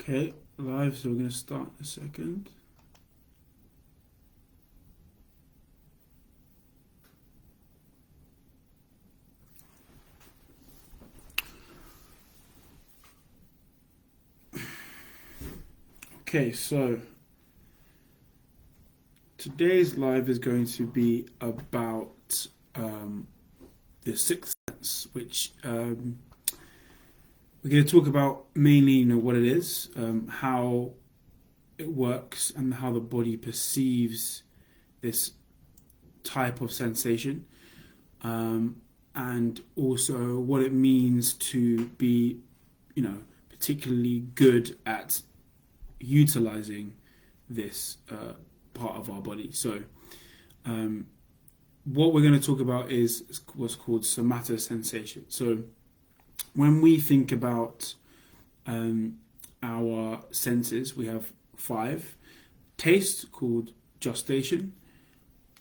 Okay, live, so we're going to start in a second. Okay, so today's live is going to be about the sixth sense, which we're going to talk about mainly, what it is, how it works, and how the body perceives this type of sensation, and also what it means to be, particularly good at utilizing this part of our body. So, what we're going to talk about is what's called somato sensation. So, when we think about our senses, we have five: taste, called gustation;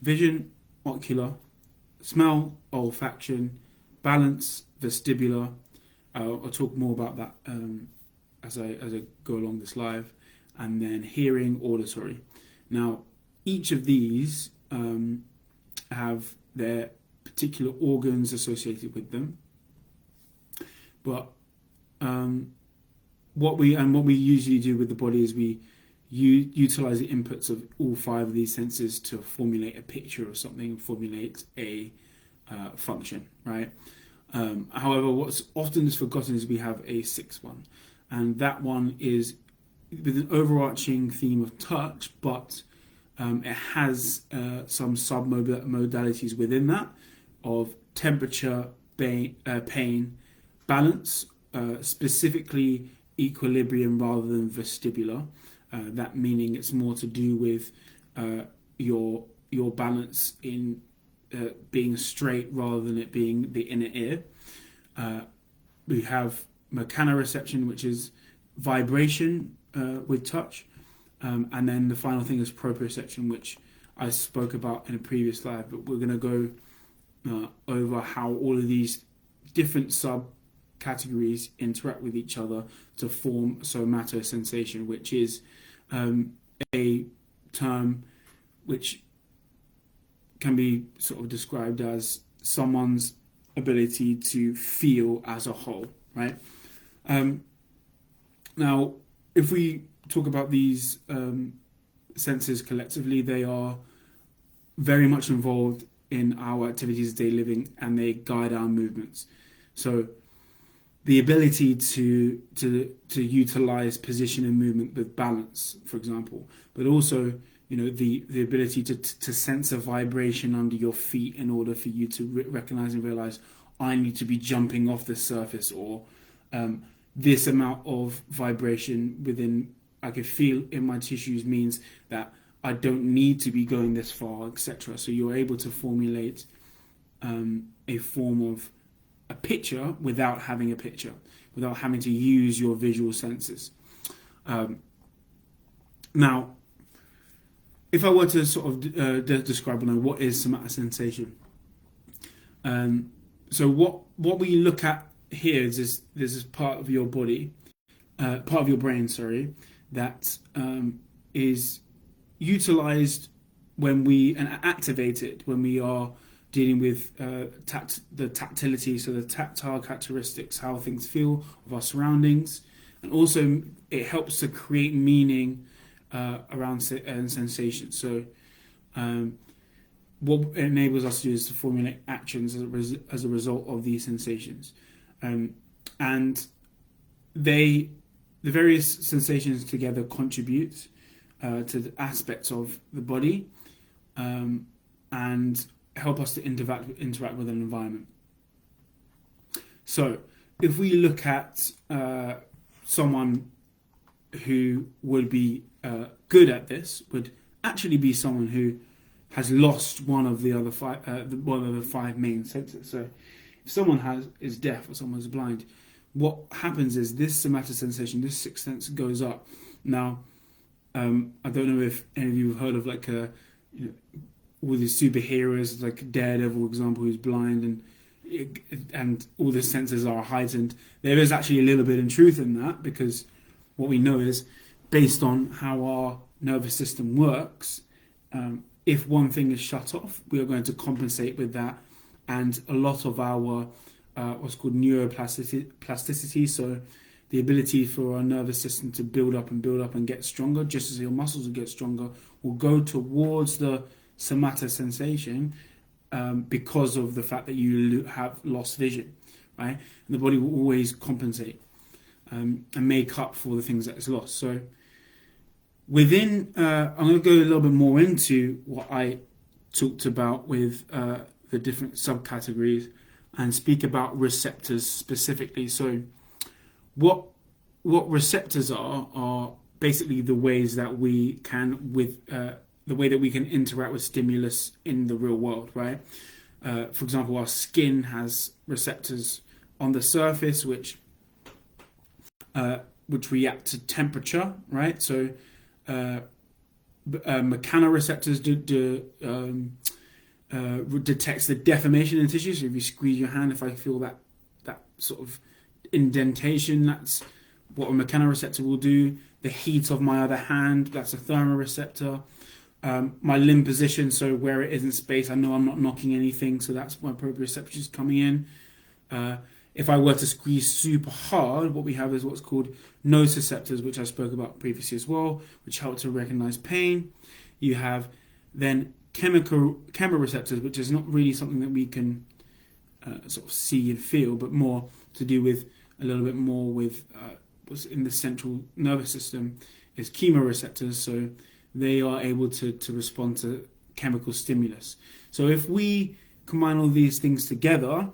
vision, ocular; smell, olfaction; balance, vestibular. I'll talk more about that as I go along this live. And then hearing, auditory. Now, each of these have their particular organs associated with them, but what we usually do with the body is we utilize the inputs of all five of these senses to formulate a picture of something, formulate a function, right? However, what's often is forgotten is we have a sixth one, and that one is with an overarching theme of touch, but it has some sub-modalities within that of temperature, pain, balance, specifically equilibrium rather than vestibular. That meaning it's more to do with your balance in being straight rather than it being the inner ear. We have mechanoreception, which is vibration with touch, and then the final thing is proprioception, which I spoke about in a previous live, but we're going to go over how all of these different subcategories interact with each other to form somatosensation, which is a term which can be sort of described as someone's ability to feel as a whole, right? Now, if we talk about these senses collectively, they are very much involved in our activities of daily living, and they guide our movements. So, the ability to utilize position and movement with balance, for example, but also the ability to sense a vibration under your feet in order for you to recognize and realize I need to be jumping off this surface, or this amount of vibration within I can feel in my tissues means that I don't need to be going this far, etc. So you're able to formulate a form of a picture without having a picture, without having to use your visual senses. Now, if I were to sort of describe what is somatosensation, so what we look at here is this part of your body, part of your brain, sorry, that is utilized when we and activated when we are dealing with the tactility, so the tactile characteristics, how things feel of our surroundings, and also it helps to create meaning around sensations. So what it enables us to do is to formulate actions as a result of these sensations, and the various sensations together contribute to the aspects of the body, and help us to interact with an environment. So, if we look at someone who would be good at this, would actually be someone who has lost one of the other five main senses. So, if someone is deaf or someone's blind, what happens is this somatosensation, this sixth sense, goes up. Now, I don't know if any of you have heard of all these superheroes, like Daredevil, for example, who's blind, and all the senses are heightened. There is actually a little bit in truth in that, because what we know is, based on how our nervous system works, if one thing is shut off, we are going to compensate with that. And a lot of our what's called neuroplasticity, so the ability for our nervous system to build up and get stronger, just as your muscles will get stronger, will go towards the somato sensation, because of the fact that you have lost vision, right? And the body will always compensate, and make up for the things that it's lost. So within, I'm going to go a little bit more into what I talked about with the different subcategories, and speak about receptors specifically. So what receptors are basically the ways that we can the way that we can interact with stimulus in the real world, right? For example, our skin has receptors on the surface which react to temperature, right? So mechanoreceptors detects the deformation in tissue. So if you squeeze your hand, if I feel that sort of indentation, that's what a mechanoreceptor will do. The heat of my other hand, that's a thermoreceptor. My limb position, so where it is in space, I know I'm not knocking anything, so that's my proprioception coming in. If I were to squeeze super hard, what we have is what's called nociceptors, which I spoke about previously as well, which help to recognize pain. You have then chemoreceptors, which is not really something that we can sort of see and feel, but more to do with a little bit more with what's in the central nervous system is chemoreceptors. So they are able to respond to chemical stimulus. So if we combine all these things together,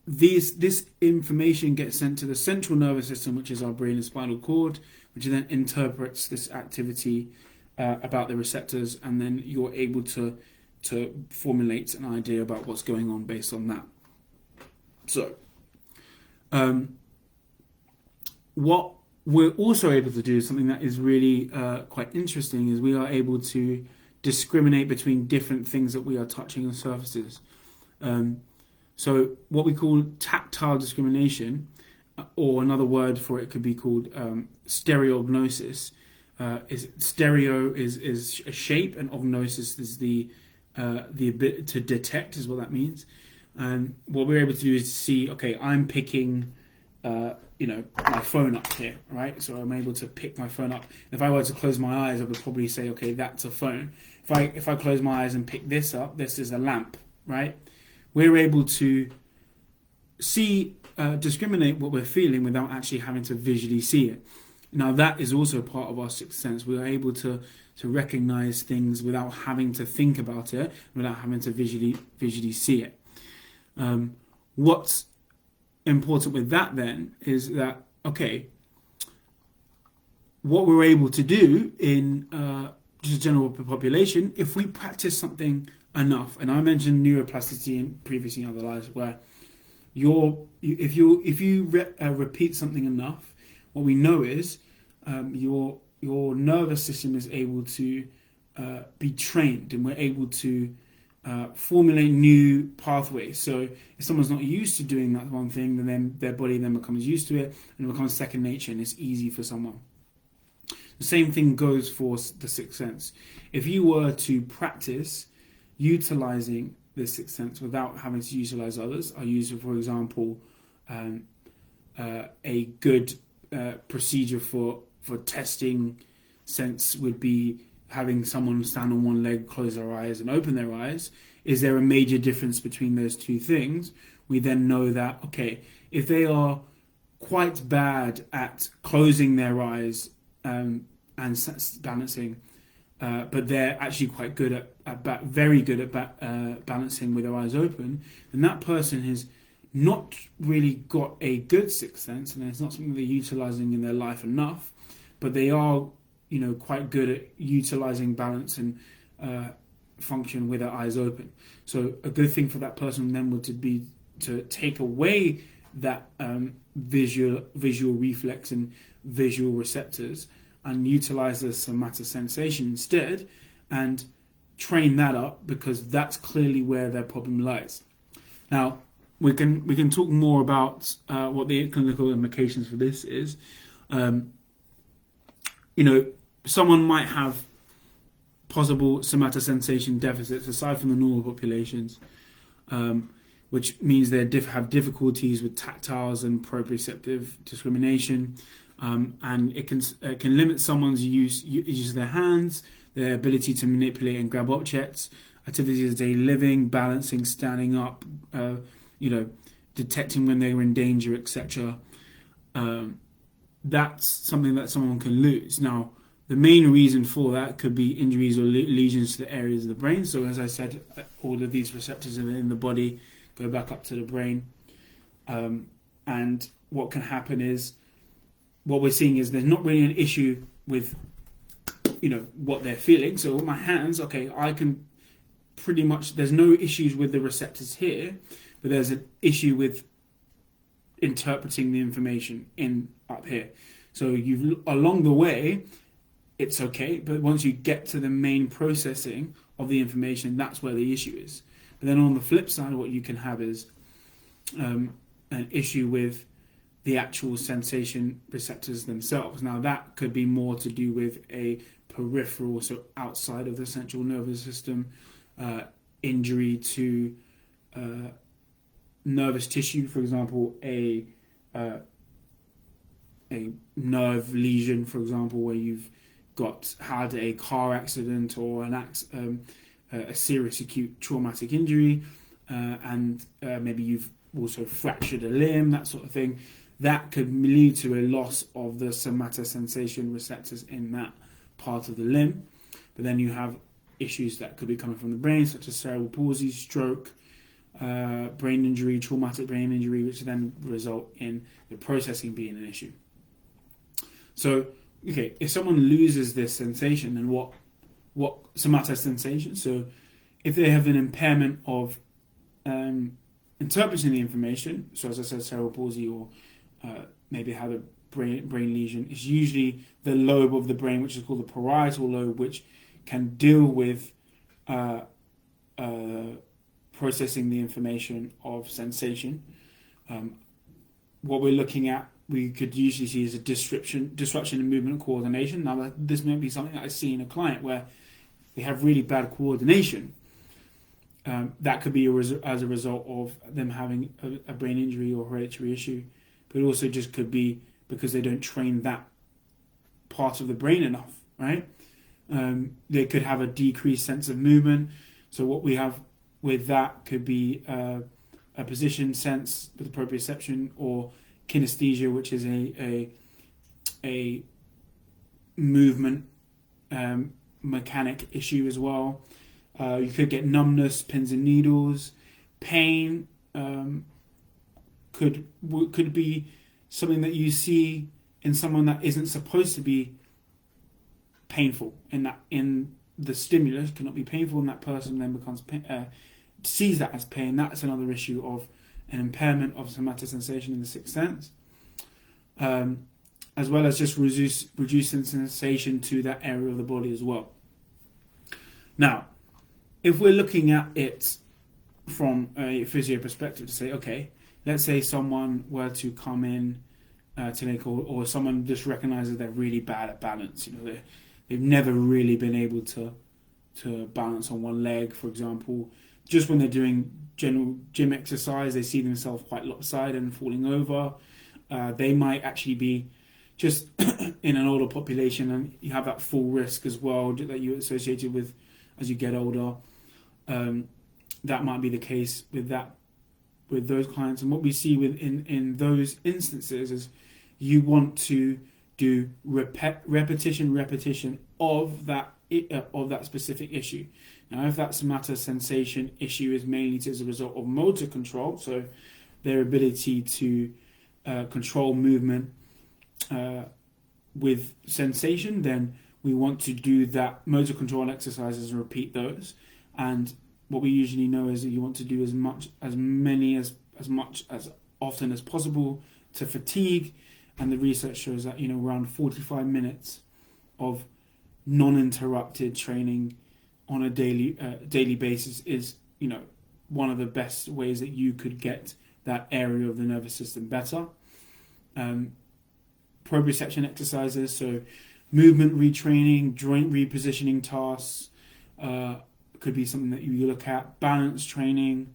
this information gets sent to the central nervous system, which is our brain and spinal cord, which then interprets this activity about the receptors, and then you're able to formulate an idea about what's going on based on that. So what we're also able to do, something that is really quite interesting, is we are able to discriminate between different things that we are touching on surfaces. So what we call tactile discrimination, or another word for it could be called stereognosis. Is stereo is a shape, and ognosis is the ability to detect, is what that means. And what we're able to do is see, okay, I'm picking my phone up here, right? So I'm able to pick my phone up. If I were to close my eyes, I would probably say, okay, that's a phone. If I close my eyes and pick this up, this is a lamp, right? We're able to discriminate what we're feeling without actually having to visually see it. Now that is also part of our sixth sense. We are able to recognize things without having to think about it, without having to visually see it. What's important with that then is that, okay, what we're able to do in just a general population, if we practice something enough, and I mentioned neuroplasticity previously in other lives, where if you repeat something enough, what we know is your nervous system is able to be trained, and we're able to formulate new pathways. So if someone's not used to doing that one thing, then their body then becomes used to it, and it becomes second nature, and it's easy for someone. The same thing goes for the sixth sense. If you were to practice utilizing the sixth sense without having to utilize others, I use, for example, a good procedure for testing sense would be having someone stand on one leg, close their eyes, and open their eyes. Is there a major difference between those two things? We then know that, okay, if they are quite bad at closing their eyes and balancing, but they're actually quite good very good at balancing with their eyes open, then that person has not really got a good sixth sense, and it's not something they're utilizing in their life enough, but they are, quite good at utilizing balance and function with their eyes open. So a good thing for that person then would be to take away that visual reflex and visual receptors and utilize the somatosensation instead, and train that up, because that's clearly where their problem lies. Now we can talk more about what the clinical implications for this is. someone might have possible somatosensation deficits aside from the normal populations, which means they have difficulties with tactiles and proprioceptive discrimination, and it can limit someone's use of their hands, their ability to manipulate and grab objects, activities of daily living, balancing, standing up, you know, detecting when they were in danger, etc. That's something that someone can lose. Now, the main reason for that could be injuries or lesions to the areas of the brain. So, as I said, all of these receptors in the body go back up to the brain. And what can happen is, what we're seeing is there's not really an issue with, what they're feeling. So, with my hands, okay, I can pretty much, there's no issues with the receptors here, but there's an issue with interpreting the information in up here. So, along the way, it's okay, but once you get to the main processing of the information, that's where the issue is. But then on the flip side, what you can have is an issue with the actual sensation receptors themselves. Now, that could be more to do with a peripheral, so outside of the central nervous system, injury to nervous tissue, for example, a nerve lesion, for example, where you've had a car accident or a serious acute traumatic injury, and maybe you've also fractured a limb, that sort of thing. That could lead to a loss of the somatosensation receptors in that part of the limb. But then you have issues that could be coming from the brain, such as cerebral palsy, stroke, brain injury, traumatic brain injury, which then result in the processing being an issue. So, okay, if someone loses this sensation, then what somatosensation? So, if they have an impairment of interpreting the information, so as I said, cerebral palsy, or maybe have a brain lesion, it's usually the lobe of the brain, which is called the parietal lobe, which can deal with processing the information of sensation. What we're looking at, we could usually see as a disruption in movement coordination. Now, this may be something that I see in a client where they have really bad coordination. That could be as a result of them having a brain injury or hereditary issue, but it also just could be because they don't train that part of the brain enough, right? They could have a decreased sense of movement. So what we have with that could be a position sense with proprioception, or kinesthesia, which is a movement mechanic issue as well. You could get numbness, pins and needles, pain. Could be something that you see in someone that isn't supposed to be painful. In the stimulus cannot be painful, and that person then sees that as pain. That's another issue of an impairment of somatosensation in the sixth sense, as well as just reducing sensation to that area of the body as well. Now, if we're looking at it from a physio perspective, to say, okay, let's say someone were to come in to make, or someone just recognizes they're really bad at balance. They've never really been able to balance on one leg, for example. Just when they're doing general gym exercise, they see themselves quite lopsided and falling over. They might actually be just in an older population, and you have that full risk as well that you're associated with as you get older. That might be the case with those clients. And what we see in those instances is you want to do repetition of that specific issue. Now, if that somatosensation issue is mainly as a result of motor control, so their ability to control movement with sensation, then we want to do that motor control exercises and repeat those. And what we usually know is that you want to do as much as often as possible to fatigue. And the research shows that around 45 minutes of non-interrupted training on a daily basis is one of the best ways that you could get that area of the nervous system better. Proprioception exercises, so movement retraining, joint repositioning tasks could be something that you look at. Balance training.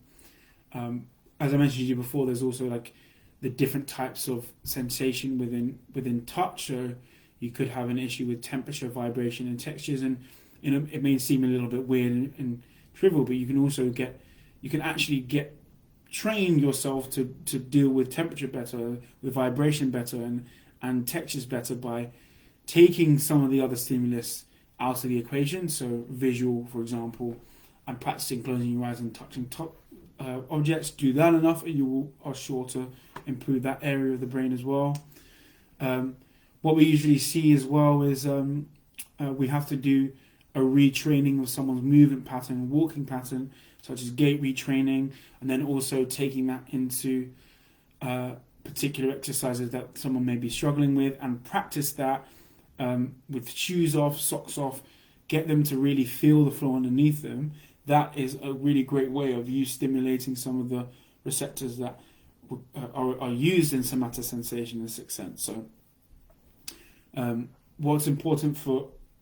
As I mentioned to you before, there's also like the different types of sensation within touch. So you could have an issue with temperature, vibration, and textures, and it may seem a little bit weird and trivial, but you can actually get train yourself to deal with temperature better, with vibration better, and textures better by taking some of the other stimulus out of the equation. So visual, for example, and practicing closing your eyes and touching top objects. Do that enough, and you are sure to improve that area of the brain as well. What we usually see as well is we have to do a retraining of someone's movement pattern, walking pattern, such as gait retraining, and then also taking that into particular exercises that someone may be struggling with, and practice that with shoes off, socks off, get them to really feel the floor underneath them. That is a really great way of you stimulating some of the receptors that are used in somatosensation and sixth sense. So what's important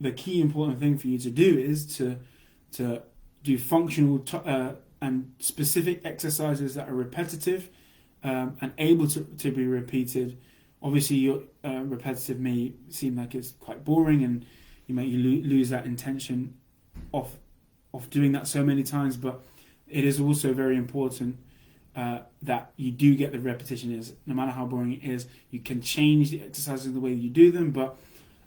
the key important thing for you to do is to do functional and specific exercises that are repetitive and able to be repeated. Obviously, your repetitive may seem like it's quite boring, and you may lose that intention of doing that so many times. But it is also very important that you do get the repetition. Is no matter how boring it is, you can change the exercises the way you do them, but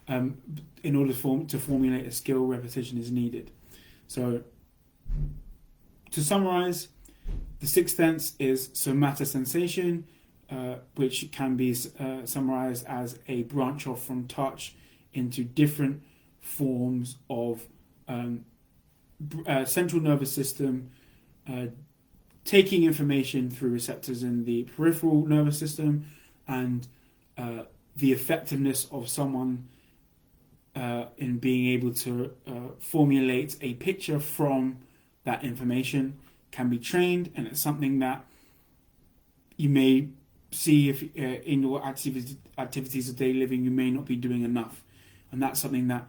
in order to formulate a skill, repetition is needed. So, to summarize, the sixth sense is somatosensation, which can be summarized as a branch off from touch into different forms of central nervous system, taking information through receptors in the peripheral nervous system, and the effectiveness of someone in being able to formulate a picture from that information can be trained, and it's something that you may see if in your activities of daily living you may not be doing enough, and that's something that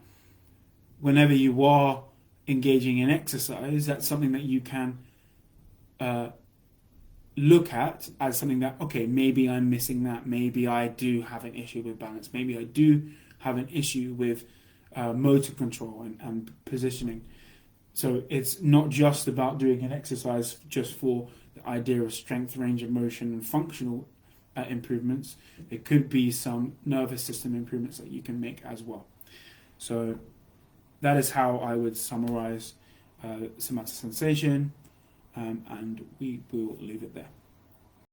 whenever you are engaging in exercise, that's something that you can look at as something that, okay, maybe I'm missing that, maybe I do have an issue with balance, maybe I do have an issue with motor control and positioning. So it's not just about doing an exercise just for the idea of strength, range of motion, and functional improvements. There could be some nervous system improvements that you can make as well. So that is how I would summarize somatosensation, and we will leave it there.